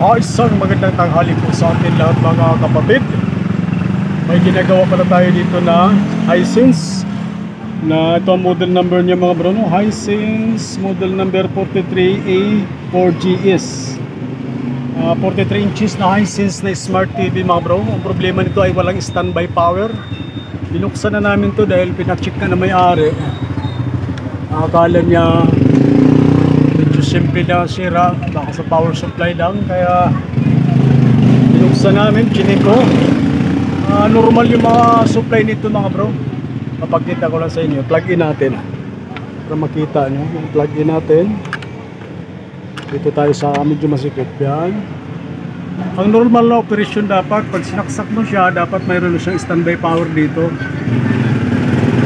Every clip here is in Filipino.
Isang magandang tanghali po sa atin lahat mga kapatid. May ginagawa pala tayo dito na Hisense na ito ang model number niya mga bro, no? Hisense model number 43A4GS, 43 inches na Hisense na Smart TV mga bro. Ang problema nito ay walang standby power. Binuksan na namin to dahil pinacheck na may-ari. Akala niya simple na sira, baka sa power supply lang, kaya binuksan namin, chinik ko. Normal yung mga supply nito mga bro. Papakita ko lang sa inyo, plug in natin para makita nyo yung plug in natin. Dito tayo sa medyo masikip yan. Ang normal na operation dapat, pag sinaksak mo siya, dapat mayroon siyang standby power dito.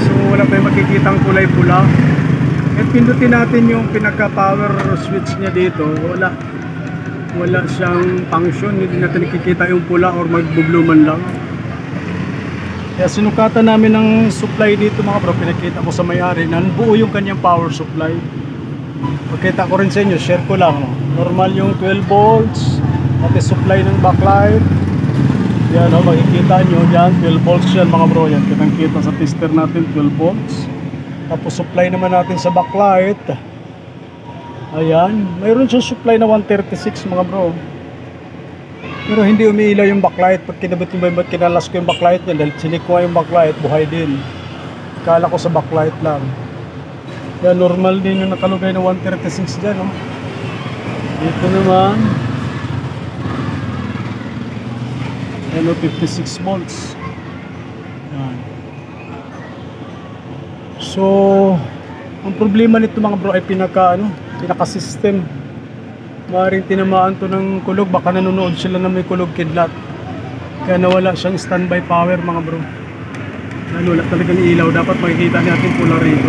So wala tayong makikitang kulay pula. At pindutin natin yung pinaka-power switch niya dito, wala siyang function, hindi natin nakikita yung pula or magbubluman lang. Kaya sinukatan namin ng supply dito mga bro, pinakita ko sa may-ari na buo yung kanyang power supply. Pakita ko rin sa inyo, share ko lang. Normal yung 12 volts, pati supply ng backlight. Yan o, makikita nyo yan, 12 volts yan mga bro, yan. Kitang kita sa tester natin, 12 volts. Tapos supply naman natin sa backlight. Ayan, mayroon siyang supply na 136 mga bro. Pero hindi umiilaw yung backlight. Pag kinabit yung ba't kinalas ko yung backlight niya, dahil sinik ko yung backlight, buhay din. Kala ko sa backlight lang. Yan, normal din yung nakalugay na 136 dyan, no? Dito naman ano, 56 volts. Yan. So, ang problema nito mga bro ay pinaka-system. Maaaring tinamaan to ng kulog, baka nanonood sila na may kulog kidlat. Kaya nawala siyang standby power mga bro. Wala talagang ilaw, dapat makikita natin pula rito.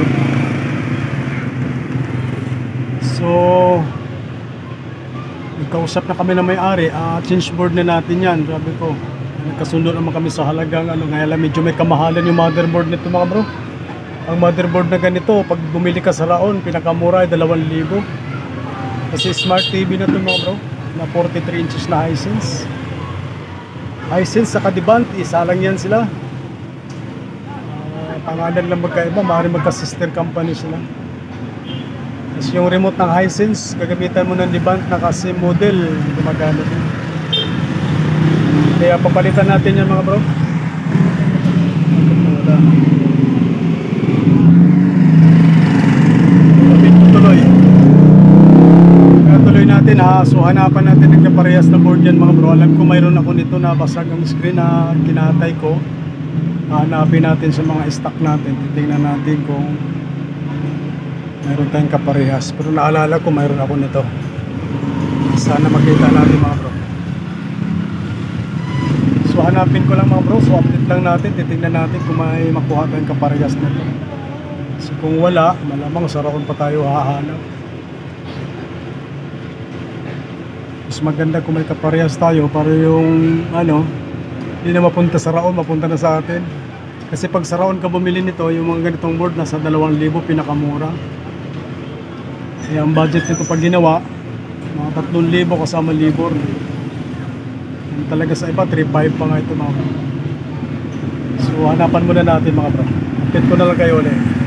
So, nagkausap na kami na may-ari, change board na natin yan. Sabi ko, nagkasundo naman kami sa halagang ngayon medyo may kamahalan yung motherboard nito mga bro. Ang motherboard na ganito, pag bumili ka sa Raon, pinakamura ay 2,000. Kasi smart TV na ito mga bro, na 43 inches na Hisense. Hisense sa Kadibant, isa lang yan sila. Pangalan lang magkaiba, maaaring magka-sister company sila. Kasi yung remote ng Hisense, gagamitan mo ng Dibant na kasi model, gumagana din. Kaya papalitan natin yan mga bro. Tuloy natin ha, so hanapan natin nagkaparehas na board yan mga bro. Alam ko mayroon ako nito na basag ang screen na kinatay ko. Hanapin natin sa mga stock natin, titingnan natin kung mayroon tayong kaparehas. Pero naalala ko mayroon ako nito. Sana makita natin mga bro. So hanapin ko lang mga bro, so update lang natin, titingnan natin kung may makuha tayong kaparehas nito. So kung wala, malamang sa Raon pa tayo hahanap. Mas maganda kung may kaparehas tayo para yung hindi na mapunta sa Raon, mapunta na sa atin. Kasi pag sa Raon ka bumili nito, yung mga ganitong board nasa 2,000 pinakamura. Kaya ang budget nito pag ginawa, mga 3,000 kasama libor. Yung talaga sa iba 3,500 pa nga ito mga bro. So hanapan muna natin mga bro. Update ko na lang kayo ulit.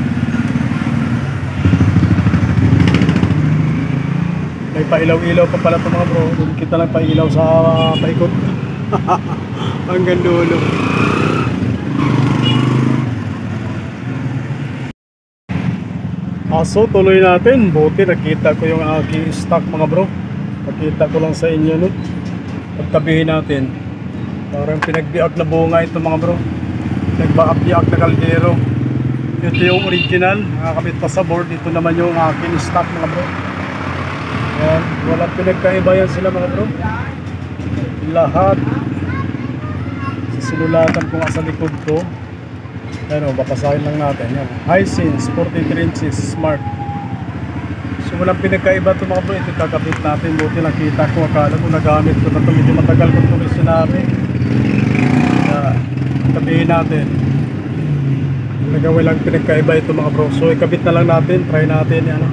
May pailaw-ilaw pa pala ito mga bro. Kita lang pailaw sa paikot. Hanggang dulo. So tuloy natin. Buti nakita ko yung aking stock mga bro. Pakita ko lang sa inyo no. Pagtabihin natin. Parang pinagbiak na bunga ito mga bro. Nagbaak-biak na kaldero. Ito yung original. Nakakabit pa sa board. Ito naman yung aking stock mga bro. Ayan, walang pinagkaiba yan sila mga bro. Lahat sinulatan ko nga sa likod ko. Ayan o, bapasahin lang natin. Ayan. Hisense 43 inches smart. So walang pinagkaiba ito mga bro. Ito kakabit natin. Buti nakita ko, akala ko nagamit ko na ito. Medyo matagal ko ito sinabi. Kaya tabihin natin. Talaga walang pinagkaiba ito mga bro. So ikabit na lang natin. Try natin yan.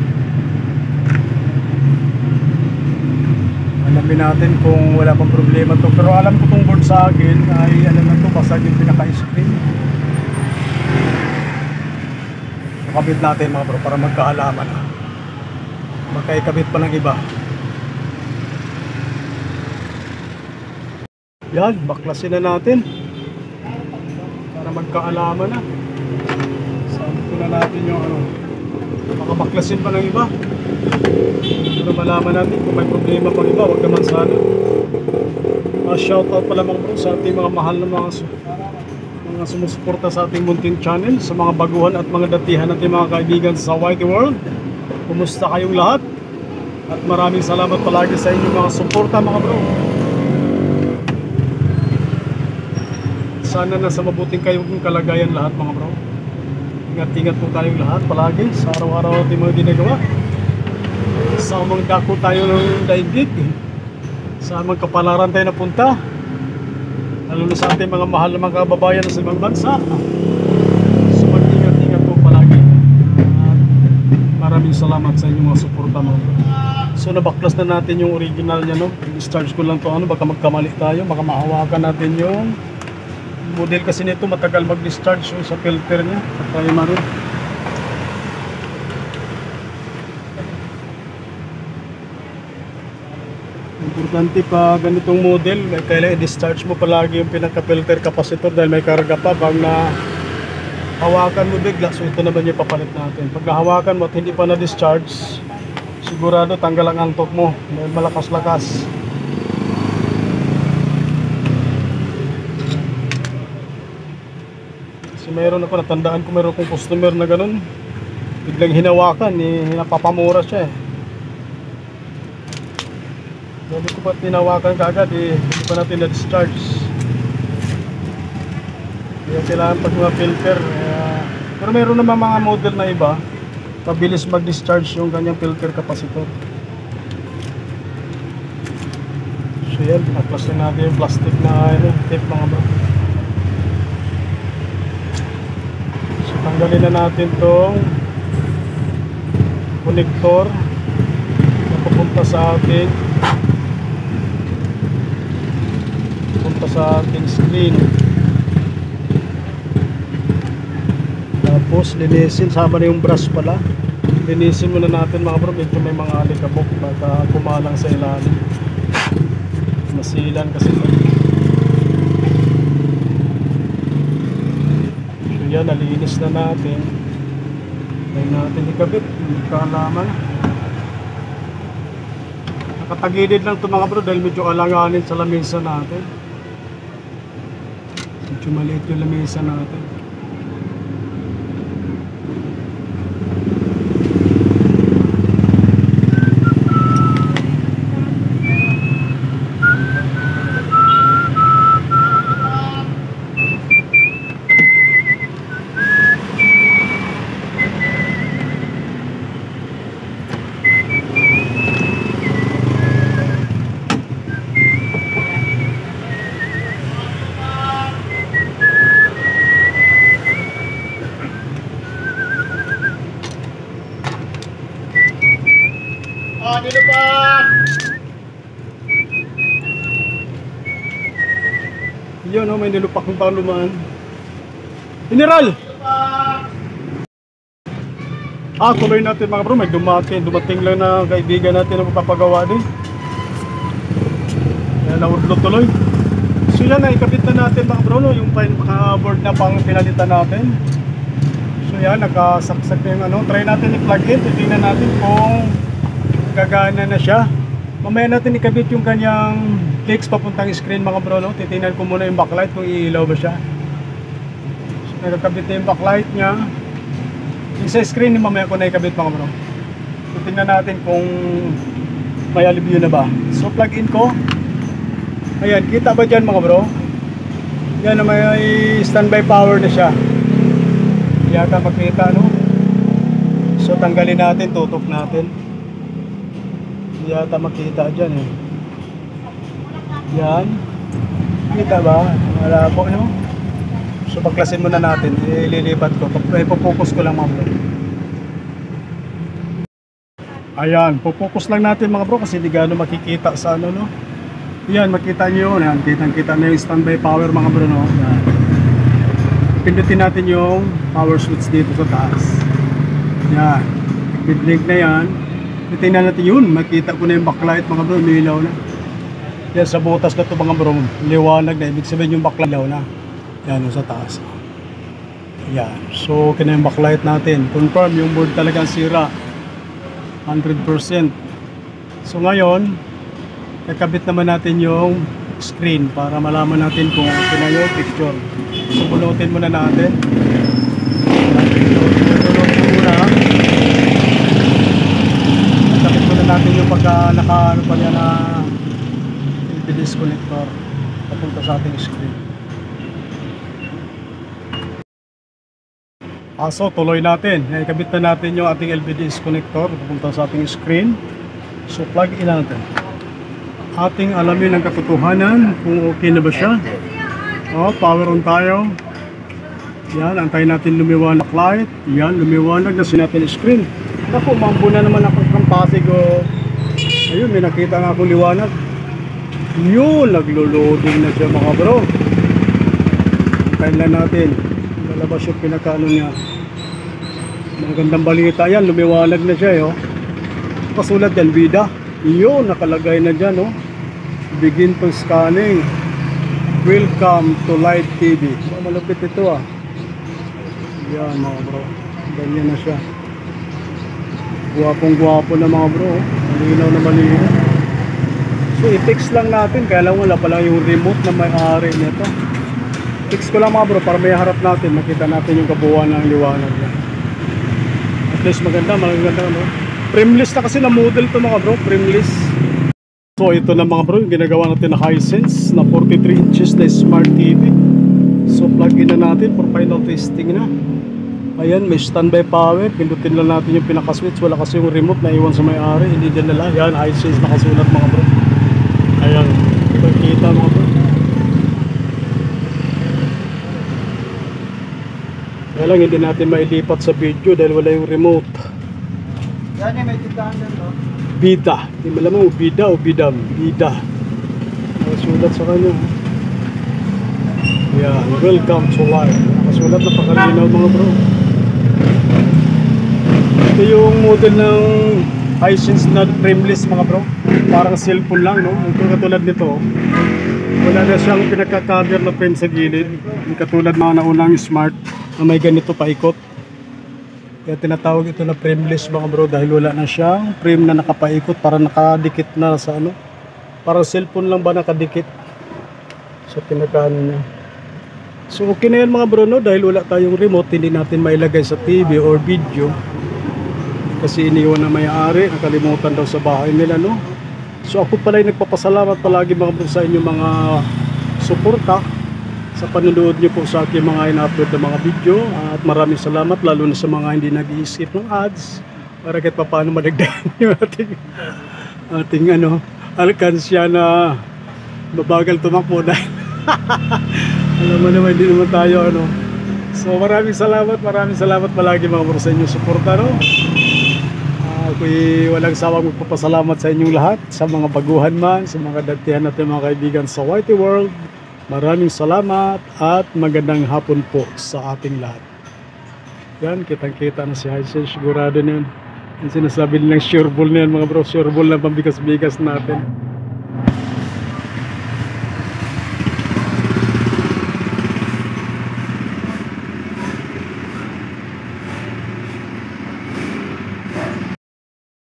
Alamin natin kung wala pang problema to. Pero alam ko tong board sa akin ay ano na to, basag yung pinaka-screen. Nakabit natin mga bro para magkaalaman. Magkaikabit pa ng iba. Yan, baklasin na natin para magkaalaman na. Sabi na natin yung ano, makabaklasin pa ng iba para malaman natin kung may problema pang iba. Huwag naman sana. Shout out pala mga bro sa ating mga mahal na mga sumusuporta sa ating munting channel, sa mga baguhan at mga datihan natin mga kaibigan sa Whitey World. Kumusta kayong lahat? At maraming salamat palagi sa inyong mga suporta mga bro. Sana nasa mabuting kayong kalagayan lahat mga bro. Ingat-ingat po tayong lahat palagi sa araw-araw natin mga ginagawa. Sa mga dako tayo ng daigdig, sa mga kapalaran tayo napunta, lalo na sa ating mga mahal na mga kababayan sa ibang bansa. So mag-ingat-ingat po palagi. At maraming salamat sa inyong mga suporta mo. So nabaklas na natin yung original niya, no? I-discharge ko lang to, ano, baka magkamali tayo, baka mahawakan natin yung model kasi nito, matagal mag-discharge so, sa filter niya, sa primary. Importante pa ganitong model, kailangan i-discharge mo palagi yung pinaka-filter capacitor dahil may karga pa. Pag na hawakan mo bigla, so ito naman yung papalit natin. Pag nahawakan mo at hindi pa na-discharge, sigurado tanggal ang antok mo dahil malakas-lakas. Kasi mayroon ako, natandaan ko mayroon kong customer na ganun, biglang hinawakan, napapamura siya eh. Hindi ko pa tinawakan kaagad hindi pa natin na-discharge. Kaya kailangan pag mga filter pero meron naman mga model na iba pabilis mag-discharge yung kanyang filter capacitor. So yan, pinaklas na natin yung plastic na tape mga bro. So tanggalin na natin tong connector na papunta sa ating screen. Tapos linisin, sama na yung brush pala. Linisin muna natin mga bro, medyo may mga alikabok baka kumalang sa ilalim. Masilan kasi ito. So yan, nalinis na natin. Kaya natin ikabit, kaalaman. Nakatagilid lang ito mga bro dahil medyo alanganin sa lamesa natin. Medyo maliit yung lamesa natin. Yun, may nilupak ng palumaan. General! Tuloy natin mga bro, may dumating lang na kaibigan natin na magpapagawa din. Yan, naudlo tuloy. So yan, ikabit na natin mga bro, yung board na pang pinalitan natin. So yan, nakasaksak na yung try natin i-plug in, titignan natin kung gagana na siya. Mamaya natin ikabit yung kanyang fix papuntang screen mga bro, no? Titingnan ko muna yung backlight kung iilaw ba siya. So nagkakabit na yung backlight niya. Yung sa screen mamaya ko na ikabit mga bro. Titingnan natin kung may alibyo na ba. So plug in ko. Ayan, kita ba dyan mga bro? Yan, may standby power na siya. Yata makita, no? So tanggalin natin, tutok natin. Yata makita dyan eh. Yan. Kita ba? Malabo, no? So baklasin muna natin. Ililipat ko. Ipopokus ko lang mga bro. Ayan, pupokus lang natin mga bro kasi di gaano makikita sa ano, no. Yan, makita nyo yun. Yan, kitang-kita na yung standby power mga bro, no. Yan. Pindutin natin yung power switch dito sa taas. Yan. Big na yan. Tingnan natin yun. Makita ko na yung backlight mga bro. Umilaw na. Yan, sa butas na ito mga bro. Liwanag na. Ibig sabihin yung backlight na. Yan, sa taas. Yan. So, okay na yung backlight natin. Confirm yung board talagang sira. 100%. So, ngayon, kakabit naman natin yung screen para malaman natin kung okay na yung picture. So, bunutin muna natin. Bunutin muna. Kakabit muna natin yung pagka naka-ano pa niya na LP disconnector papunta sa ating screen. So, tuloy natin. Ikabit na natin yung ating LVD disconnector papunta sa ating screen. So, plug in natin. Ating alamin ang katotohanan kung okay na ba siya. Power on tayo. Yan, antayin natin lumiwanag light. Yan, lumiwanag na natin screen. Ako, mambo na naman ako ng pasig. Ayun, may nakita nga akong liwanag. Yun, naglo-loading na siya mga bro. Antayin lang natin. Lalabas yung pinakaano niya. Magandang balita yan, lumiwanag na siya. Kasulat yan, bida. Yun, nakalagay na dyan. Begin to scanning. Welcome to Live TV. So, malupit ito yan mga bro. Ganyan na siya. Guwapong guwapo na mga bro. Malinaw na malinaw. So, i-fix lang natin. Kaya lang wala pala yung remote na may-ari nito. Fix ko lang mga bro para may harap natin. Makita natin yung kabuuan ng liwanag niya. At least maganda. Frameless na kasi na model to mga bro. Frameless. So ito na mga bro yung ginagawa natin na Hisense na 43 inches na Smart TV. So plug in na natin for final testing na. Ayan, may standby power. Pindutin lang natin yung pinaka-switch. Wala kasi yung remote na iwan sa may-ari. Hindi din nila. Ayan, Hisense nakasulat mga bro. Ayan, kita mga bro. Kaya lang hindi natin mailipat sa video dahil wala yung remote. Yan yung may tindahan din, no? Bida. Hindi malamang bida o bidam. Bida. Nakasulat sa kanya. Yan. Welcome to live. Nakasulat na pakalinaw mga bro. Ito yung model ng Hisense na frameless mga bro. Parang cellphone lang, no? Ito katulad nito. Wala na siyang pinaka-cover na frame sa gilid. Katulad mga naunang smart na may ganito paikot. Kaya tinatawag ito na frameless mga bro dahil wala na siyang frame na nakapaikot para nakadikit na sa ano. Parang cellphone lang ba nakadikit sa pinakaano niya. So okay na yan mga bro, no? Dahil wala tayong remote, hindi natin mailagay sa TV or video. Kasi iniwan na may-ari, nakalimutan daw sa bahay nila, no? So ako pala ay nagpapasalamat palagi mga bro sa inyong mga suporta sa panonood niyo po sa aking mga in-upload na mga video. At maraming salamat lalo na sa mga hindi nag-iisip ng ads para kahit pa paano madagdagan yung ating alkansya na mabagal tumakbo dahil alam mo naman hindi naman tayo So maraming salamat palagi mga bro sa inyong suporta, no? Ako'y walang sawang magpapasalamat sa inyong lahat, sa mga baguhan man, sa mga datihan natin mga kaibigan sa Whitey World. Maraming salamat at magandang hapon po sa ating lahat. Yan, kitang-kita na si Hisense, sigurado na yun. Yung sinasabi nilang sure ball na yan mga bro, sure ball na pambigas-bigas natin.